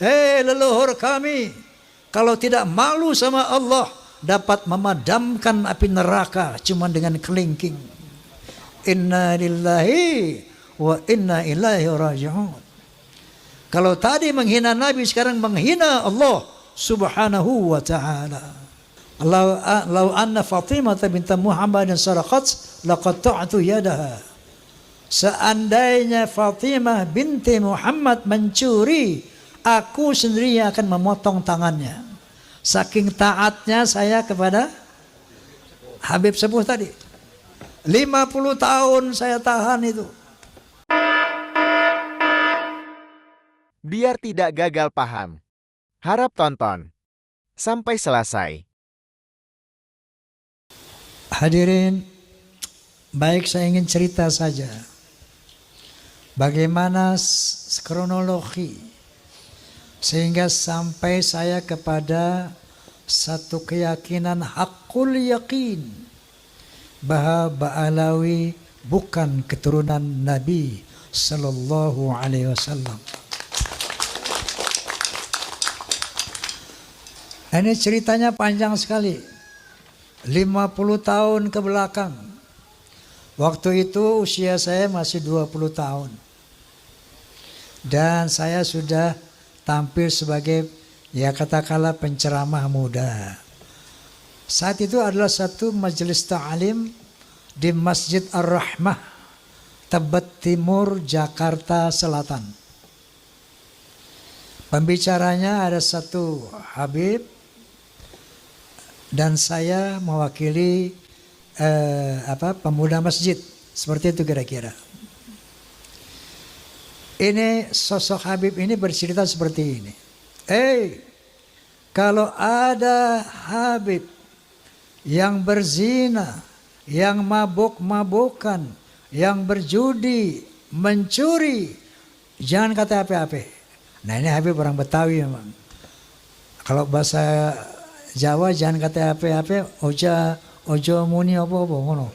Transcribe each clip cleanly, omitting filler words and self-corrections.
leluhur kami, kalau tidak malu sama Allah, dapat memadamkan api neraka cuma dengan kelingking. Inna lillahi wa inna ilaihi raji'un. Kalau tadi menghina Nabi, sekarang menghina Allah subhanahu wa ta'ala. Lau anna Fatimah binti Muhammad saraqat laqatta'tu yadaha. Seandainya Fatimah binti Muhammad mencuri, aku sendiri akan memotong tangannya. Saking taatnya saya kepada Habib Sepuh tadi. 50 tahun saya tahan itu. Biar tidak gagal paham, harap tonton sampai selesai. Hadirin, baik saya ingin cerita saja bagaimana kronologi sehingga sampai saya kepada satu keyakinan hakul yakin bahwa Ba'alawi bukan keturunan Nabi sallallahu alaihi wasallam. Ini ceritanya panjang sekali. 50 tahun ke belakang. Waktu itu usia saya masih 20 tahun. Dan saya sudah tampil sebagai, ya katakanlah, penceramah muda. Saat itu adalah satu majelis ta'lim di Masjid Ar-Rahmah, Tebet Timur, Jakarta Selatan. Pembicaranya ada satu Habib, dan saya mewakili pemuda masjid. Seperti itu kira-kira. Ini sosok Habib ini bercerita seperti ini. Kalau ada Habib yang berzina, yang mabuk-mabukan, yang berjudi, mencuri, jangan kata apa-apa. Nah, ini Habib orang Betawi memang. Kalau bahasa Jawa jangan kata apa-apa, ojo muni apa-apa ngono.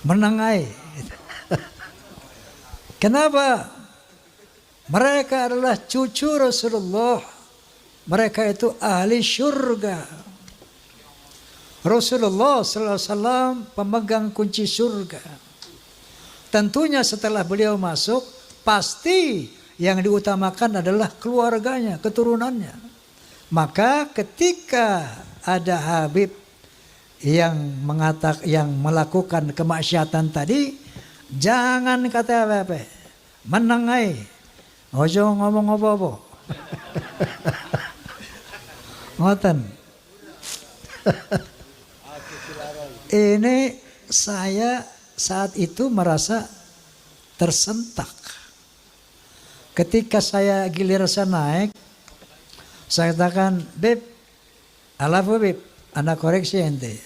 Menengai. Kenapa? Mereka adalah cucu Rasulullah. Mereka itu ahli surga. Rasulullah sallallahu alaihi wasallam pemegang kunci surga. Tentunya setelah beliau masuk, pasti yang diutamakan adalah keluarganya, keturunannya. Maka ketika ada Habib yang melakukan kemaksiatan tadi, jangan kata apa-apa, menengai, ojo ngomong apa-apa. Ngoten. Ini saya saat itu merasa tersentak. Ketika saya giliran naik, saya katakan, Beb, alafu Beb, anak koreksi ente.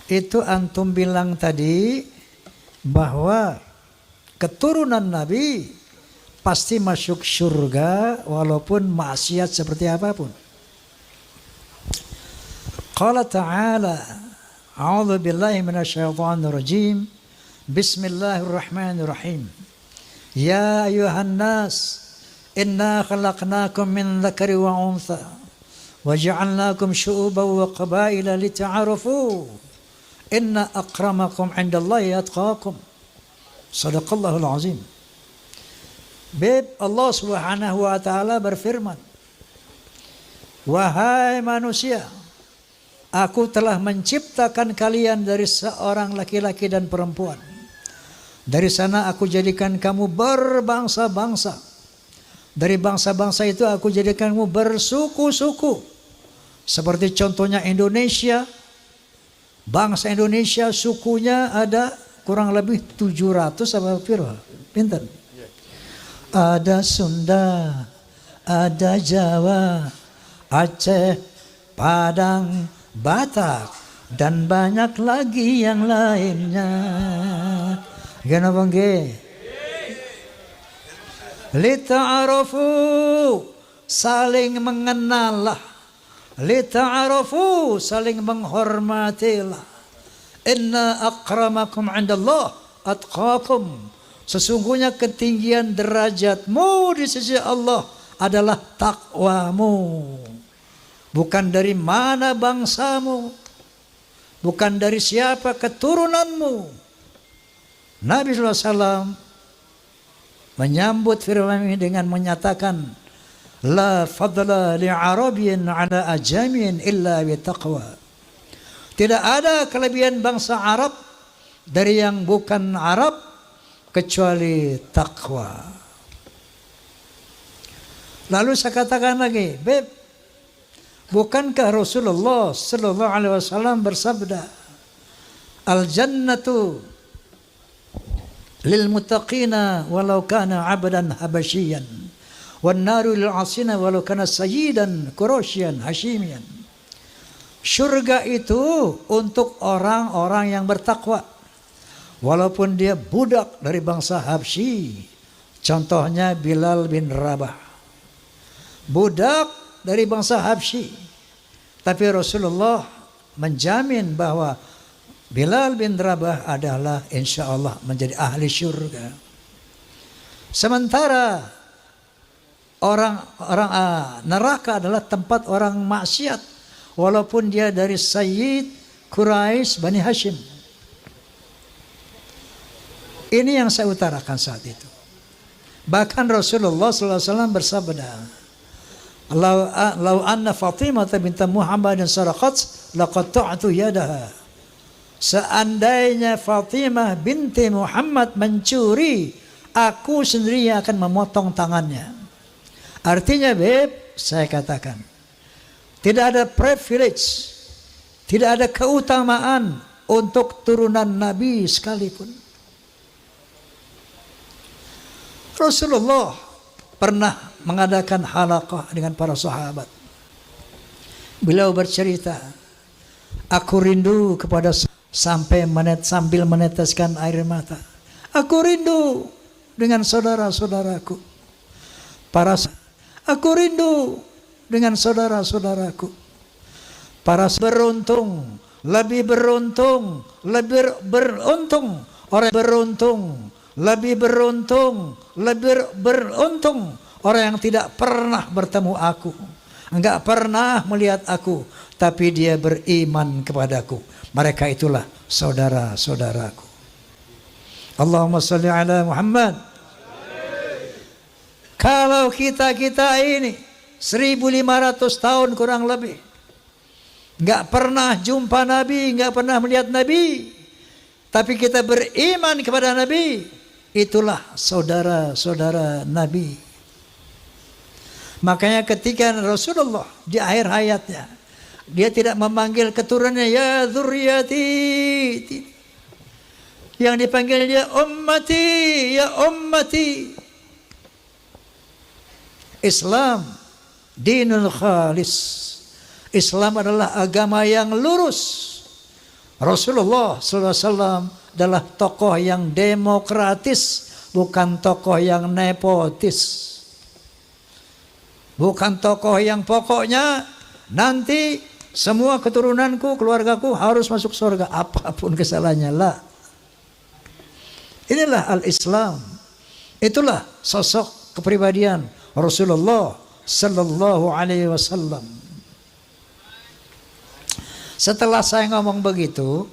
Itu antum bilang tadi bahwa keturunan Nabi pasti masuk surga walaupun maksiat seperti apapun. Qala ta'ala, a'udzu billahi minasyaitonir rajim. Bismillahirrahmanirrahim. Ya ayuhan nas, inna khalaqnakum min dzakari wa untha wa ja'alnakum syu'uban wa qabaila lita'arafu inna akramakum 'indallahi atqakum. Shadaqallahul azim. Beb, Allah Subhanahu wa taala berfirman, wahai manusia, aku telah menciptakan kalian dari seorang laki-laki dan perempuan. Dari sana aku jadikan kamu berbangsa-bangsa. Dari bangsa-bangsa itu aku jadikan kamu bersuku-suku. Seperti contohnya Indonesia. Bangsa Indonesia sukunya ada kurang lebih 700 apa piro? Pinten? Ada Sunda, ada Jawa, Aceh, Padang, Batak, dan banyak lagi yang lainnya. Kenapa nggih? Lita'arafu, saling mengenallah. Lita'arafu, saling menghormatilah. Inna akramakum 'indallah atqakum. Sesungguhnya ketinggian derajatmu di sisi Allah adalah takwamu. Bukan dari mana bangsamu, bukan dari siapa keturunanmu. Nabi SAW menyambut firman ini dengan menyatakan, La fadla li'arabiyyin ala ajamin illa bitaqwa. Tidak ada kelebihan bangsa Arab dari yang bukan Arab kecuali takwa. Lalu saya katakan lagi, Beb, bukankah Rasulullah sallallahu alaihi wasallam bersabda, Al jannatu lil muttaqina walau kana 'abdan habasyian wan naru lil 'asina walau kana sayyidan quraisyan hashimian. Surga itu untuk orang-orang yang bertakwa, walaupun dia budak dari bangsa Habsyi. Contohnya Bilal bin Rabah, budak dari bangsa Habsyi, tapi Rasulullah menjamin bahwa Bilal bin Rabah adalah insya Allah menjadi ahli surga. Sementara orang neraka adalah tempat orang maksiat, walaupun dia dari Sayyid Quraisy Bani Hashim. Ini yang saya utarakan saat itu. Bahkan Rasulullah SAW bersabda, Lau anna Fatimah binti Muhammadin saraqat laqatta'tu yadaha. Seandainya Fatimah binti Muhammad mencuri, aku sendiri akan memotong tangannya. Artinya, Beb, saya katakan, tidak ada privilege, tidak ada keutamaan untuk turunan Nabi sekalipun. Rasulullah pernah mengadakan halaqah dengan para sahabat. Beliau bercerita, aku rindu kepada sampai sambil meneteskan air mata. Aku rindu dengan saudara-saudaraku. Aku rindu dengan saudara-saudaraku. Para beruntung, lebih beruntung, lebih beruntung, orang beruntung, lebih beruntung, lebih beruntung orang yang tidak pernah bertemu aku, enggak pernah melihat aku, tapi dia beriman kepadaku. Mereka itulah saudara-saudaraku. Allahumma salli ala Muhammad. Kalau kita ini 1500 tahun kurang lebih enggak pernah jumpa Nabi, enggak pernah melihat Nabi, tapi kita beriman kepada Nabi, itulah saudara-saudara Nabi. Makanya ketika Rasulullah di akhir hayatnya, dia tidak memanggil keturunannya ya dzurriyyati, yang dipanggil dia ummati, ya ummati. Islam dinul khalis. Islam adalah agama yang lurus. Rasulullah SAW adalah tokoh yang demokratis, bukan tokoh yang nepotis. Bukan tokoh yang pokoknya nanti semua keturunanku, keluargaku harus masuk surga apapun kesalahannya. Lah. Inilah al-Islam. Itulah sosok kepribadian Rasulullah sallallahu alaihi wasallam. Setelah saya ngomong begitu,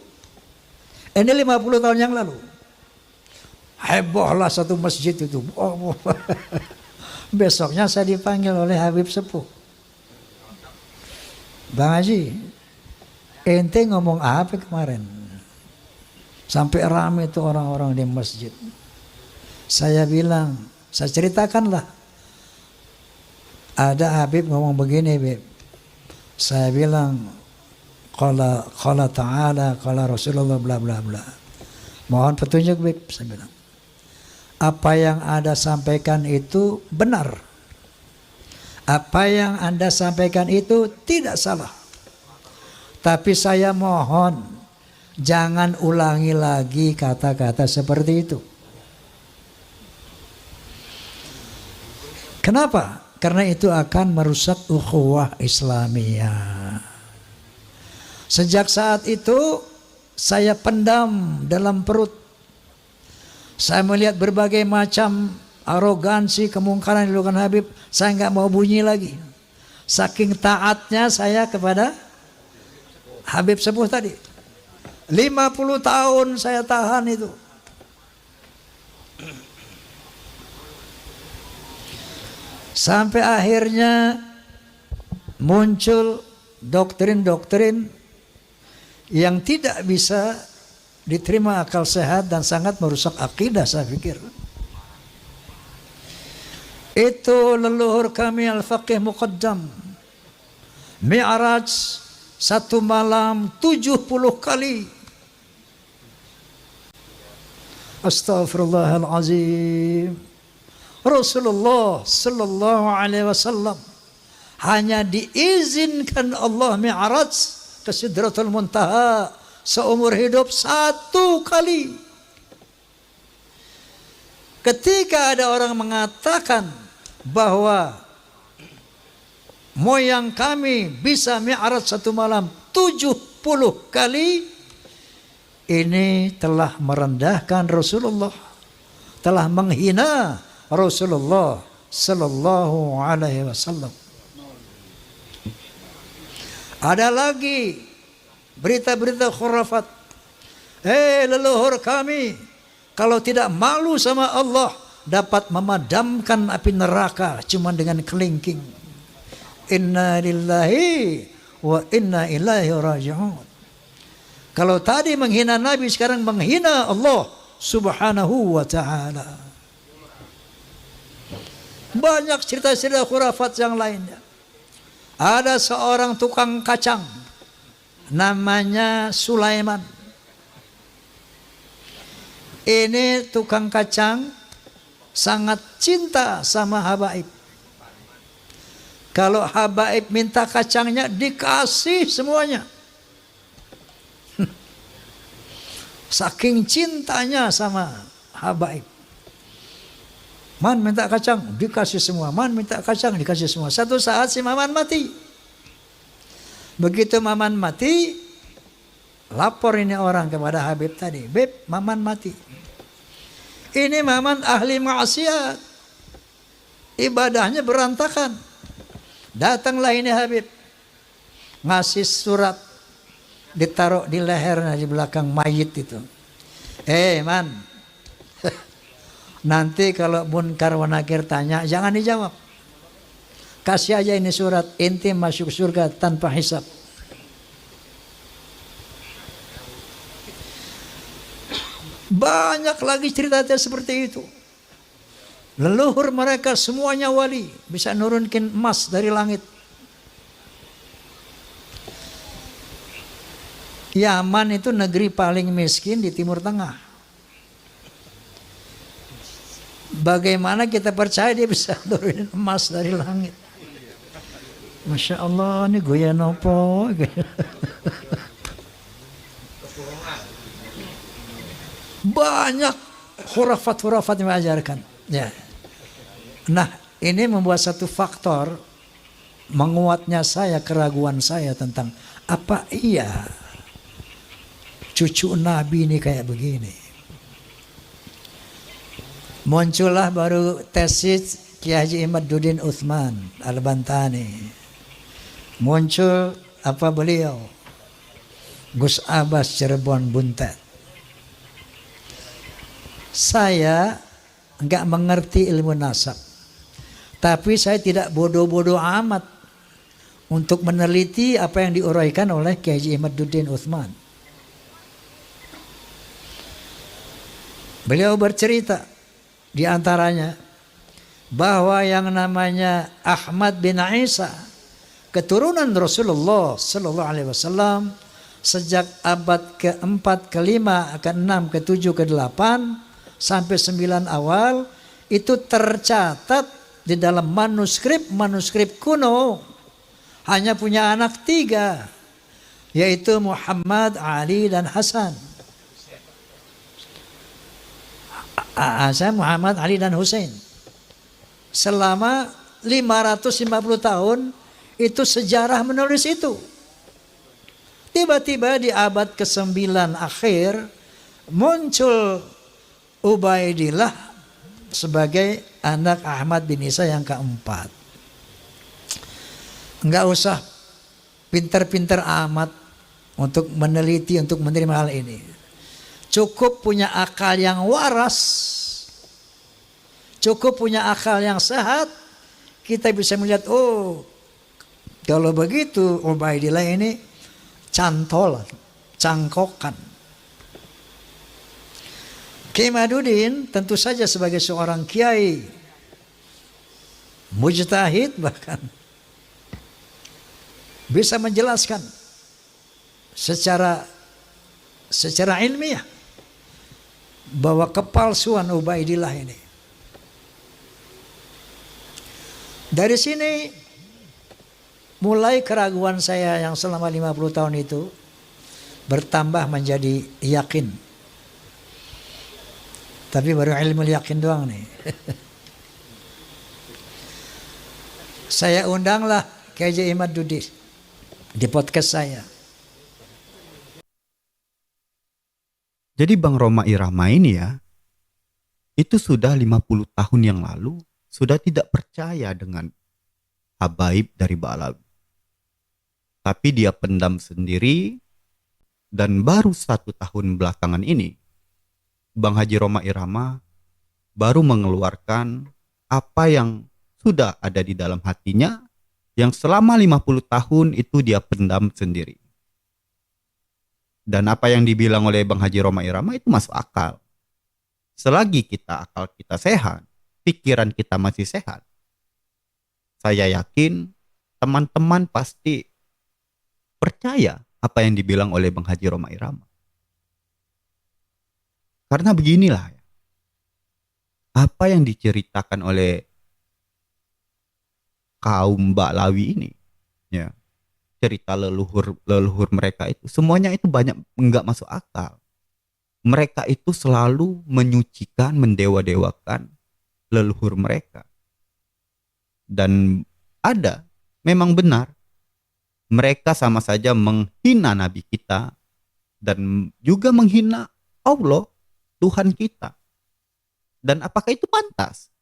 ini 50 tahun yang lalu, hebohlah satu masjid itu. Besoknya saya dipanggil oleh Habib Sepuh. Bang Haji, ente ngomong apa kemarin? Sampai ramai itu orang-orang di masjid. Saya bilang, saya ceritakanlah. Ada Habib ngomong begini, Beb. Saya bilang, Qala ta'ala, qala Rasulullah, bla bla bla. Mohon petunjuk, Beb, saya bilang. Apa yang Anda sampaikan itu benar. Apa yang Anda sampaikan itu tidak salah. Tapi saya mohon, jangan ulangi lagi kata-kata seperti itu. Kenapa? Karena itu akan merusak ukhuwah Islamiyah. Sejak saat itu saya pendam dalam perut. Saya melihat berbagai macam arogansi, kemungkaran yang dilakukan Habib. Saya nggak mau bunyi lagi. Saking taatnya saya kepada Habib Sepuh tadi. 50 tahun saya tahan itu. Sampai akhirnya muncul doktrin-doktrin yang tidak bisa diterima akal sehat dan sangat merusak akidah, saya pikir. Itu leluhur kami Al-Faqih Muqaddam, Mi'raj satu malam 70 kali. Astaghfirullahalazim. Rasulullah sallallahu alaihi wasallam hanya diizinkan Allah Mi'raj ke Sidratul Muntaha seumur hidup 1 kali. Ketika ada orang mengatakan bahwa moyang kami bisa Mi'raj 1 malam 70 kali, ini telah merendahkan Rasulullah, telah menghina Rasulullah sallallahu alaihi wasallam. Ada lagi berita-berita khurafat. Leluhur kami kalau tidak malu sama Allah dapat memadamkan api neraka cuma dengan kelingking. Inna lillahi wa inna ilaihi raji'un. Kalau tadi menghina Nabi, sekarang menghina Allah subhanahu wa ta'ala. Banyak cerita-cerita khurafat yang lainnya. Ada seorang tukang kacang namanya Sulaiman. Ini tukang kacang sangat cinta sama habaib. Kalau habaib minta kacangnya dikasih semuanya. Saking cintanya sama habaib. Man minta kacang, dikasih semua. Man minta kacang, dikasih semua. Satu saat si Maman mati. Begitu Maman mati, lapor ini orang kepada Habib tadi. Beb, Maman mati. Ini Maman ahli maksiat. Ibadahnya berantakan. Datanglah ini Habib. Ngasih surat. Ditaruh di lehernya di belakang mayit itu. Man. Nanti kalau Munkar wa Nakir tanya, jangan dijawab. Kasih aja ini surat, inti masuk surga tanpa hisab. Banyak lagi cerita seperti itu. Leluhur mereka semuanya wali, bisa nurunkin emas dari langit. Yaman itu negeri paling miskin di Timur Tengah. Bagaimana kita percaya dia bisa turunin emas dari langit? Masya Allah, ini goyang apa? Banyak khurafat-khurafat yang mengajarkan. Ya. Nah, ini membuat satu faktor menguatnya keraguan saya tentang apa iya cucu Nabi ini kayak begini. Muncullah baru tesis Kiai Haji Imaduddin Utsman Al-Bantani. Muncul apa beliau? Gus Abbas Cirebon Buntet. Saya enggak mengerti ilmu nasab. Tapi saya tidak bodoh-bodoh amat untuk meneliti apa yang diuraikan oleh Kiai Haji Imaduddin Utsman. Beliau bercerita di antaranya bahwa yang namanya Ahmad bin Isa, keturunan Rasulullah sallallahu alaihi wasallam, sejak abad ke-4, ke-5, ke-6, ke-7, ke-8 sampai 9 awal itu tercatat di dalam manuskrip kuno, hanya punya anak 3, yaitu Muhammad, Ali dan Hasan. Muhammad, Ali dan Hussein. Selama 550 tahun itu sejarah menulis itu. Tiba-tiba di abad ke-9 akhir muncul Ubaidillah sebagai anak Ahmad bin Isa yang keempat. Enggak usah pinter-pinter amat untuk meneliti, untuk menerima hal ini. Cukup punya akal yang waras, cukup punya akal yang sehat, kita bisa melihat, oh kalau begitu Ubaidillah ini cantol, cangkokan. Kiai Madudin tentu saja sebagai seorang kiai, mujtahid bahkan, bisa menjelaskan secara ilmiah bahwa kepalsuan Ubaidillah ini. Dari sini mulai keraguan saya yang selama 50 tahun itu bertambah menjadi yakin. Tapi baru ilmu yakin doang nih. Saya undanglah Kiai Ahmad Dudi di podcast saya. Jadi Bang Roma Irama ini ya, itu sudah 50 tahun yang lalu sudah tidak percaya dengan habaib dari Ba'alawi. Tapi dia pendam sendiri, dan baru 1 tahun belakangan ini Bang Haji Roma Irama baru mengeluarkan apa yang sudah ada di dalam hatinya yang selama 50 tahun itu dia pendam sendiri. Dan apa yang dibilang oleh Bang Haji Roma Irama itu masuk akal. Selagi akal kita sehat, pikiran kita masih sehat, saya yakin teman-teman pasti percaya apa yang dibilang oleh Bang Haji Roma Irama. Karena beginilah, apa yang diceritakan oleh kaum Ba'alawi ini, ya, cerita leluhur mereka itu, semuanya itu banyak enggak masuk akal. Mereka itu selalu menyucikan, mendewa-dewakan leluhur mereka. Dan memang benar, mereka sama saja menghina Nabi kita dan juga menghina Allah, Tuhan kita. Dan apakah itu pantas?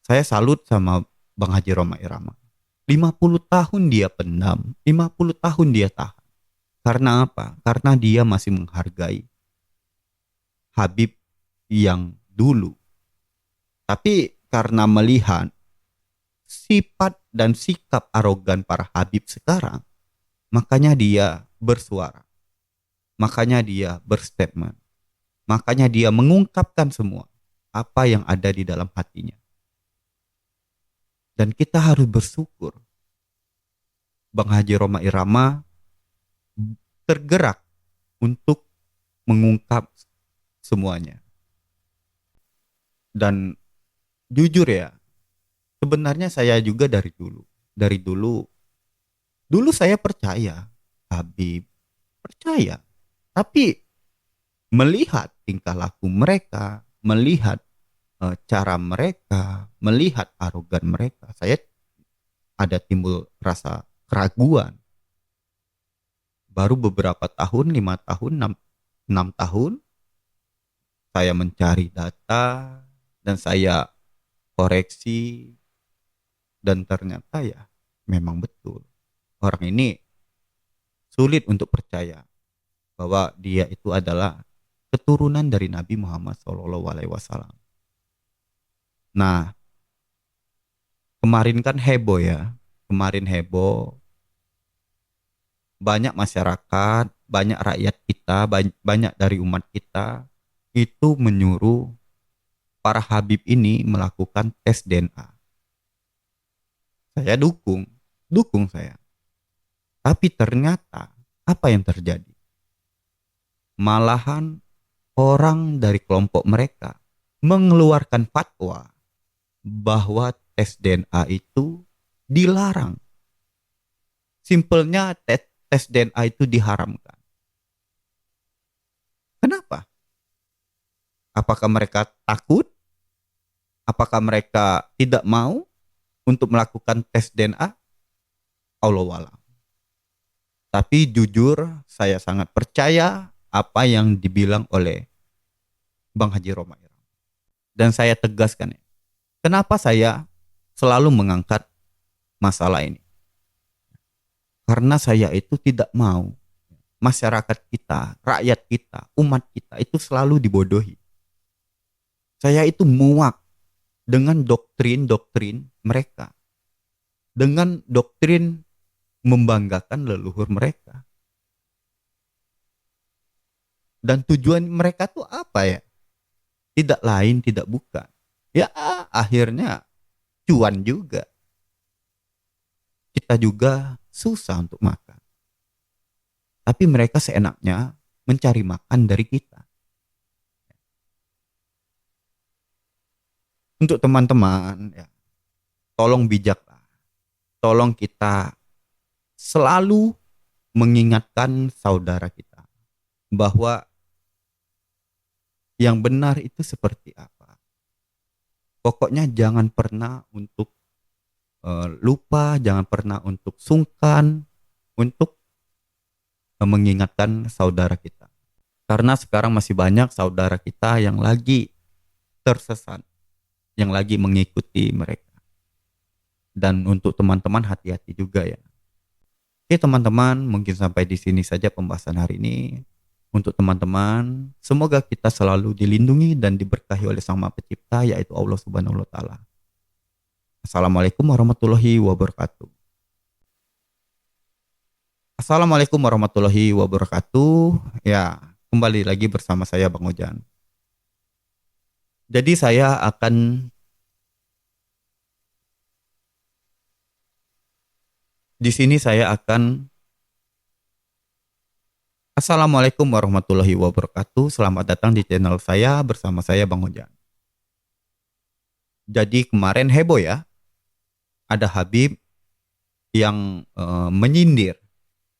Saya salut sama Bang Haji Roma Irama. 50 tahun dia pendam, 50 tahun dia tahan. Karena apa? Karena dia masih menghargai Habib yang dulu. Tapi karena melihat sifat dan sikap arogan para Habib sekarang, makanya dia bersuara. Makanya dia berstatement. Makanya dia mengungkapkan semua apa yang ada di dalam hatinya. Dan kita harus bersyukur Bang Haji Roma Irama tergerak untuk mengungkap semuanya. Dan jujur ya, sebenarnya saya juga dari dulu saya percaya Habib, percaya. Tapi melihat tingkah laku mereka, melihat cara mereka, melihat arogan mereka, saya ada timbul rasa keraguan. Baru beberapa tahun, 5 tahun, 6 tahun, saya mencari data dan saya koreksi, dan ternyata ya memang betul. Orang ini sulit untuk percaya bahwa dia itu adalah keturunan dari Nabi Muhammad SAW. Nah, kemarin kan heboh ya. Kemarin heboh. Banyak masyarakat, banyak rakyat kita, banyak dari umat kita itu menyuruh para Habib ini melakukan tes DNA. Saya dukung saya. Tapi ternyata apa yang terjadi? Malahan orang dari kelompok mereka mengeluarkan fatwa bahwa tes DNA itu dilarang. Simpelnya tes DNA itu diharamkan. Kenapa? Apakah mereka takut? Apakah mereka tidak mau untuk melakukan tes DNA? Allahu a'lam. Tapi jujur saya sangat percaya apa yang dibilang oleh Bang Haji Roma Irama. Dan saya tegaskan ya, kenapa saya selalu mengangkat masalah ini. Karena saya itu tidak mau masyarakat kita, rakyat kita, umat kita itu selalu dibodohi. Saya itu muak dengan doktrin-doktrin mereka. Dengan doktrin membanggakan leluhur mereka. Dan tujuan mereka tuh apa ya? Tidak lain, tidak bukan. Ya akhirnya cuan juga. Kita juga susah untuk makan. Tapi mereka seenaknya mencari makan dari kita. Untuk teman-teman, ya, tolong bijaklah. Tolong kita selalu mengingatkan saudara kita bahwa yang benar itu seperti apa. Pokoknya jangan pernah untuk lupa, jangan pernah untuk sungkan untuk mengingatkan saudara kita. Karena sekarang masih banyak saudara kita yang lagi tersesat, yang lagi mengikuti mereka. Dan untuk teman-teman hati-hati juga ya. Oke teman-teman, mungkin sampai di sini saja pembahasan hari ini. Untuk teman-teman, semoga kita selalu dilindungi dan diberkahi oleh Sang Maha Pencipta, yaitu Allah Subhanahu wa taala. Assalamualaikum warahmatullahi wabarakatuh. Assalamualaikum warahmatullahi wabarakatuh. Ya, kembali lagi bersama saya Bang Ojan. Jadi saya akan di sini saya akan Assalamualaikum warahmatullahi wabarakatuh. Selamat datang di channel saya bersama saya Bang Ojan. Jadi kemarin heboh ya. Ada Habib yang menyindir,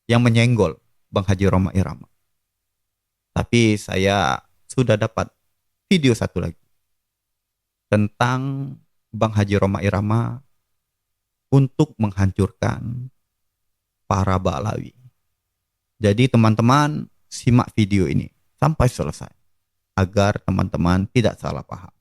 yang menyenggol Bang Haji Roma Irama. Tapi saya sudah dapat video satu lagi tentang Bang Haji Roma Irama untuk menghancurkan para Ba'alawi. Jadi teman-teman simak video ini sampai selesai agar teman-teman tidak salah paham.